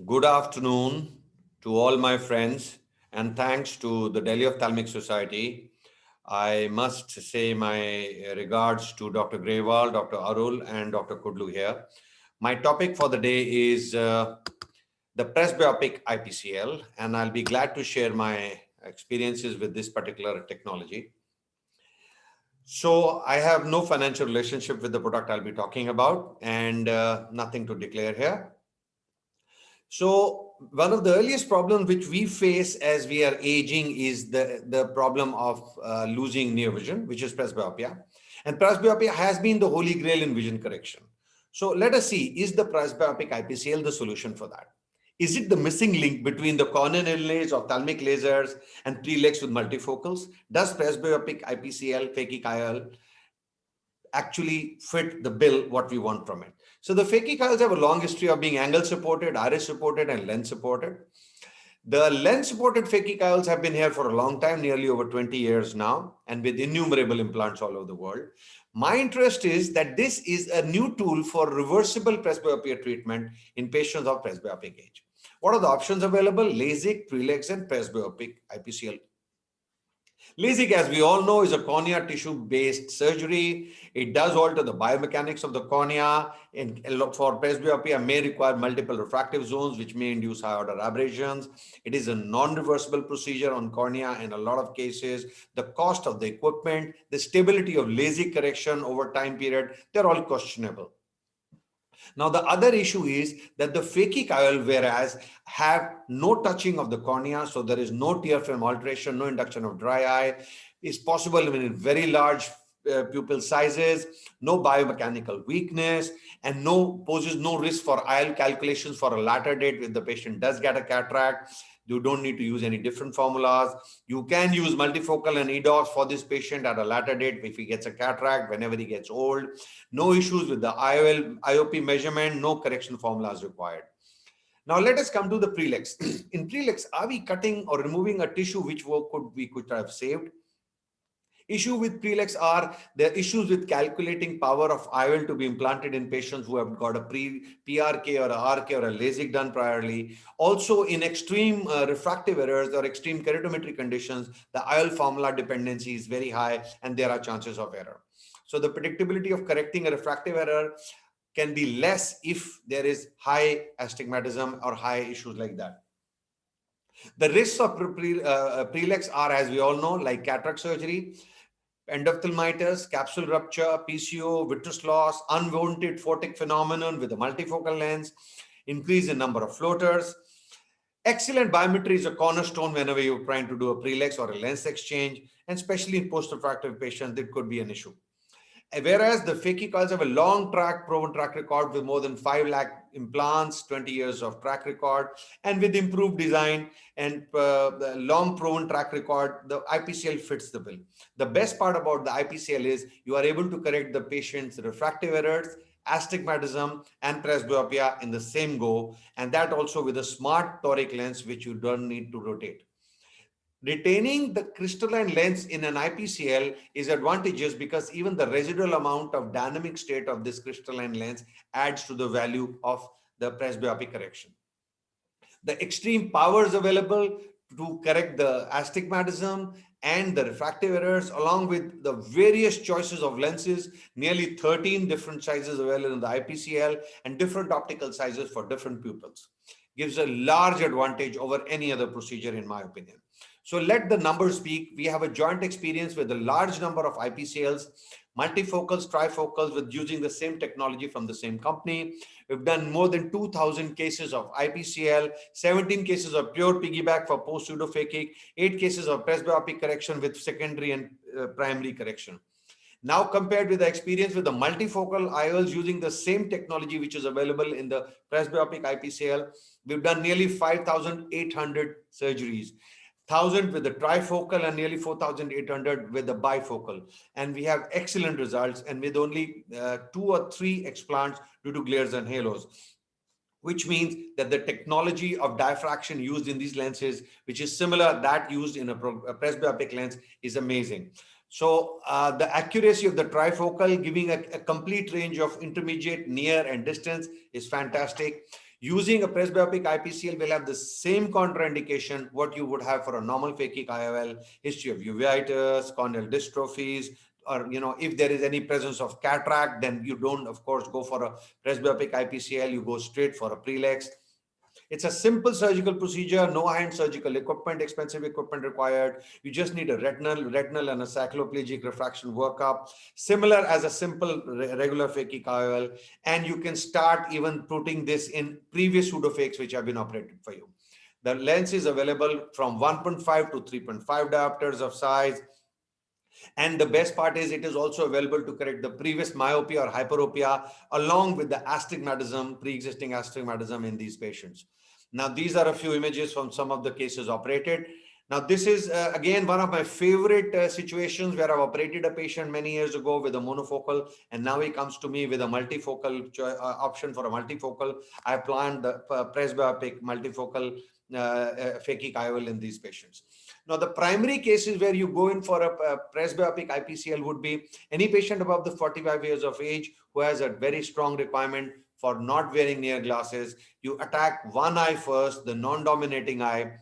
Good afternoon to all my friends, and thanks to the Delhi Ophthalmic Society. I must say my regards to Dr. Grewal, Dr. Arul, and Dr. Kudlu here. My topic for the day is the Presbyopic IPCL, and I'll be glad to share my experiences with this particular technology. So I have no financial relationship with the product I'll be talking about, and nothing to declare here. So one of the earliest problems which we face as we are aging is the problem of losing near vision, which is presbyopia. And presbyopia has been the holy grail in vision correction. So let us see, is the presbyopic IPCL the solution for that? Is it the missing link between the corneal inlays, ophthalmic lasers, and prelex with multifocals? Does presbyopic IPCL, phakic actually fit the bill what we want from it? So the phakic have a long history of being angle supported, iris supported, and lens supported. The lens supported phakic have been here for a long time, nearly over 20 years now, and with innumerable implants all over the world. My interest is that this is a new tool for reversible presbyopia treatment in patients of presbyopic age. What are the options available? LASIK, prelex, and presbyopic IPCL. LASIK, as we all know, is a cornea tissue-based surgery. It does alter the biomechanics of the cornea, and for presbyopia may require multiple refractive zones, which may induce high-order aberrations. It is a non-reversible procedure on cornea in a lot of cases. The cost of the equipment, the stability of LASIK correction over time period, they're all questionable. Now, the other issue is that the phakic IOL, whereas have no touching of the cornea, so there is no tear film alteration, no induction of dry eye, is possible in very large pupil sizes, no biomechanical weakness, and poses no risk for IOL calculations for a later date if the patient does get a cataract. You don't need to use any different formulas. You can use multifocal and EDOFs for this patient at a later date if he gets a cataract, whenever he gets old. No issues with the IOL, IOP measurement, no correction formulas required. Now let us come to the prelex. In prelex, are we cutting or removing a tissue which we could have saved? Issue with prelex are the issues with calculating power of IOL to be implanted in patients who have got a PRK or a RK or a LASIK done priorly. Also, in extreme refractive errors or extreme keratometry conditions, the IOL formula dependency is very high and there are chances of error. So the predictability of correcting a refractive error can be less if there is high astigmatism or high issues like that. The risks of prelex are, as we all know, like cataract surgery, endophthalmitis, capsule rupture, PCO, vitreous loss, unwanted photic phenomenon with a multifocal lens, increase in number of floaters. Excellent biometry is a cornerstone whenever you're trying to do a prelex or a lens exchange, and especially in post-refractive patients, that could be an issue. Whereas the phakic have a long proven track record with more than 5 lakh implants, 20 years of track record, and with improved design and the long proven track record, the IPCL fits the bill. The best part about the IPCL is you are able to correct the patient's refractive errors, astigmatism, and presbyopia in the same go, and that also with a smart toric lens, which you don't need to rotate. Retaining the crystalline lens in an IPCL is advantageous because even the residual amount of dynamic state of this crystalline lens adds to the value of the presbyopic correction. The extreme powers available to correct the astigmatism and the refractive errors, along with the various choices of lenses, nearly 13 different sizes available in the IPCL and different optical sizes for different pupils, gives a large advantage over any other procedure, in my opinion. So let the numbers speak. We have a joint experience with a large number of IPCLs, multifocals, trifocals, with using the same technology from the same company. We've done more than 2,000 cases of IPCL, 17 cases of pure piggyback for post-pseudophakic, 8 cases of presbyopic correction with secondary and primary correction. Now compared with the experience with the multifocal IOLs using the same technology which is available in the presbyopic IPCL, we've done nearly 5,800 surgeries. 1,000 with the trifocal and nearly 4,800 with the bifocal. And we have excellent results, and with only 2 or 3 explants due to glares and halos, which means that the technology of diffraction used in these lenses, which is similar that used in a presbyopic lens, is amazing. So the accuracy of the trifocal, giving a complete range of intermediate, near, and distance is fantastic. Using a presbyopic IPCL will have the same contraindication what you would have for a normal phakic IOL, history of uveitis, corneal dystrophies, or if there is any presence of cataract, then you don't, of course, go for a presbyopic IPCL, you go straight for a prelex. It's a simple surgical procedure, no high-end surgical equipment, expensive equipment required. You just need a retinal and a cycloplegic refraction workup, similar as a simple regular phakic IOL. And you can start even putting this in previous pseudophakics which have been operated for you. The lens is available from 1.5 to 3.5 diopters of size. And the best part is it is also available to correct the previous myopia or hyperopia along with the astigmatism, pre-existing astigmatism in these patients. Now, these are a few images from some of the cases operated. Now, this is again one of my favorite situations where I've operated a patient many years ago with a monofocal, and now he comes to me with a multifocal option for a multifocal. I planned the presbyopic multifocal phakic IOL in these patients. Now, the primary cases where you go in for a presbyopic IPCL would be any patient above the 45 years of age who has a very strong requirement for not wearing near glasses. You attack one eye first, the non-dominating eye,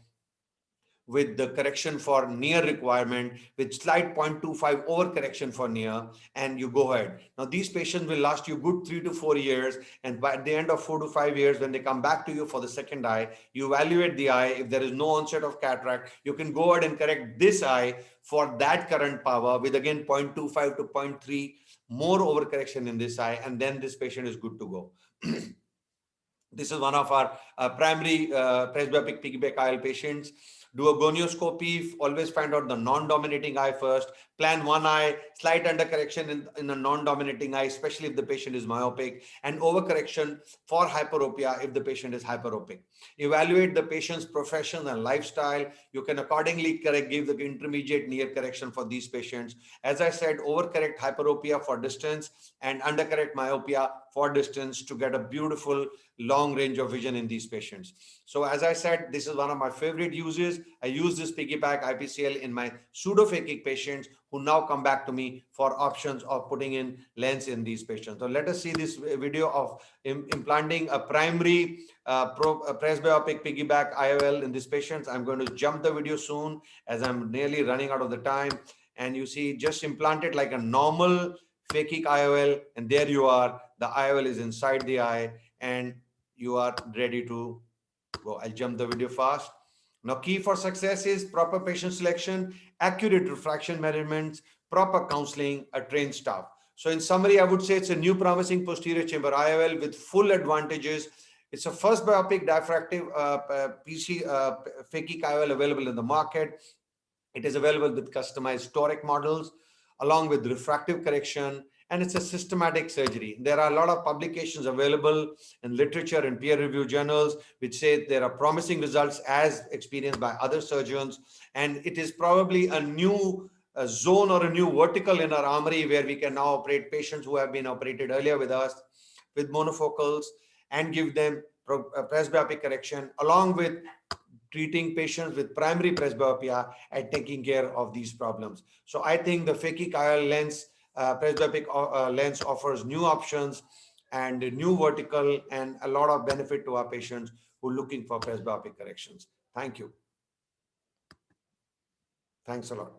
with the correction for near requirement, with slight 0.25 over correction for near, and you go ahead. Now, these patients will last you good 3 to 4 years, and by the end of 4 to 5 years, when they come back to you for the second eye, you evaluate the eye. If there is no onset of cataract, you can go ahead and correct this eye for that current power with again 0.25 to 0.3 more over correction in this eye, and then this patient is good to go. This is one of our primary presbyopic piggyback IOL patients. Do a gonioscopy, always find out the non-dominating eye first, plan one eye, slight undercorrection in the non-dominating eye, especially if the patient is myopic, and overcorrection for hyperopia if the patient is hyperopic. Evaluate the patient's profession and lifestyle. You can accordingly give the intermediate near correction for these patients. As I said, overcorrect hyperopia for distance and undercorrect myopia for distance to get a beautiful long range of vision in these patients. So as I said, this is one of my favorite uses. I use this piggyback IPCL in my pseudophakic patients who now come back to me for options of putting in lens in these patients. So let us see this video of implanting a primary presbyopic piggyback IOL in these patients. I'm going to jump the video soon as I'm nearly running out of the time. And you see, just implanted like a normal phakic IOL, and there you are. The IOL is inside the eye, and you are ready to go. I'll jump the video fast. Now, key for success is proper patient selection, accurate refraction measurements, proper counseling, a trained staff. So in summary, I would say it's a new promising posterior chamber IOL with full advantages. It's a first biopic diffractive phakic IOL available in the market. It is available with customized toric models along with refractive correction, and it's a systematic surgery. There are a lot of publications available in literature and peer-reviewed journals which say there are promising results as experienced by other surgeons, and it is probably a new zone or a new vertical in our armory where we can now operate patients who have been operated earlier with us with monofocals and give them presbyopic correction along with treating patients with primary presbyopia and taking care of these problems. So I think the phakic IOL lens, presbyopic lens offers new options and a new vertical and a lot of benefit to our patients who are looking for presbyopic corrections. Thank you. Thanks a lot.